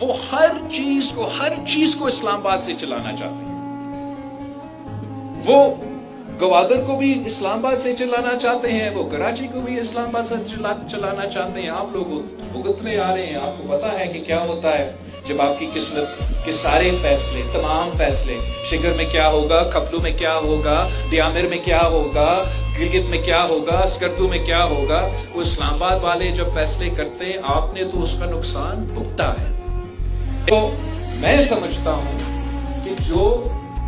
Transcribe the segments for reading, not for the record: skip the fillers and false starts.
وہ ہر چیز کو اسلام آباد سے چلانا چاہتے ہیں. وہ گوادر کو بھی اسلام آباد سے چلانا چاہتے ہیں, وہ کراچی کو بھی اسلام آباد سے چلانا چاہتے ہیں. آپ لوگ بھگتنے آ رہے ہیں. آپ کو پتا ہے کہ کیا ہوتا ہے جب آپ کی قسمت کے سارے فیصلے, تمام فیصلے, شگر میں کیا ہوگا, کھپلو میں کیا ہوگا, دیامر میں کیا ہوگا, گلگت میں کیا ہوگا, اسکردو میں کیا ہوگا, وہ اسلام آباد والے جب فیصلے کرتے ہیں آپ نے تو اس کا نقصان بھگتا ہے. تو میں سمجھتا ہوں کہ جو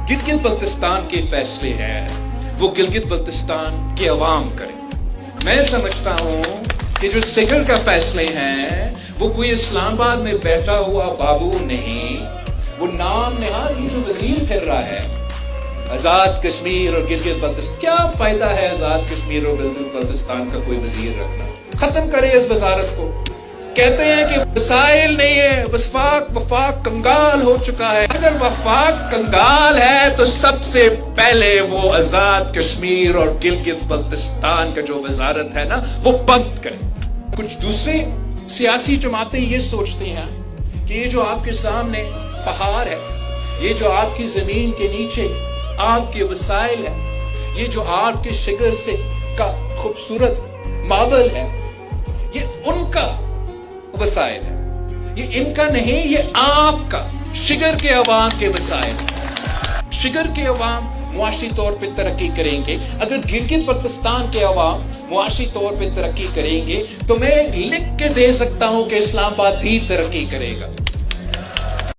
گلگت بلتستان کے فیصلے ہیں وہ گلگت بلتستان کے عوام کریں. میں سمجھتا ہوں کہ جو سگر کا فیصلے ہیں وہ کوئی اسلام آباد میں بیٹھا ہوا بابو نہیں, وہ نام نہاد جو وزیر پھر رہا ہے آزاد کشمیر اور گلگت بلتستان. کیا فائدہ ہے آزاد کشمیر اور گلگت بلتستان کا کوئی وزیر رکھنا؟ ختم کرے اس وزارت کو. کہتے ہیں کہ وسائل نہیں ہے, وفاق کنگال ہو چکا ہے. اگر وفاق کنگال ہے تو سب سے پہلے وہ آزاد کشمیر اور گلگت بلتستان کا جو وزارت ہے نا وہ بند کریں. کچھ دوسرے سیاسی جماعتیں یہ سوچتی ہیں کہ یہ جو آپ کے سامنے پہاڑ ہے, یہ جو آپ کی زمین کے نیچے آپ کے وسائل ہے, یہ جو آپ کے شگر سے کا خوبصورت ماڈل ہے, یہ ان کا وسائل ہے, یہ ان کا نہیں, یہ آپ کا شگر کے عوام کے وسائل. شگر کے عوام معاشی طور پہ ترقی کریں گے. اگر گلگت بلتستان کے عوام معاشی طور پہ ترقی کریں گے تو میں لکھ کے دے سکتا ہوں کہ اسلام آباد بھی ترقی کرے گا.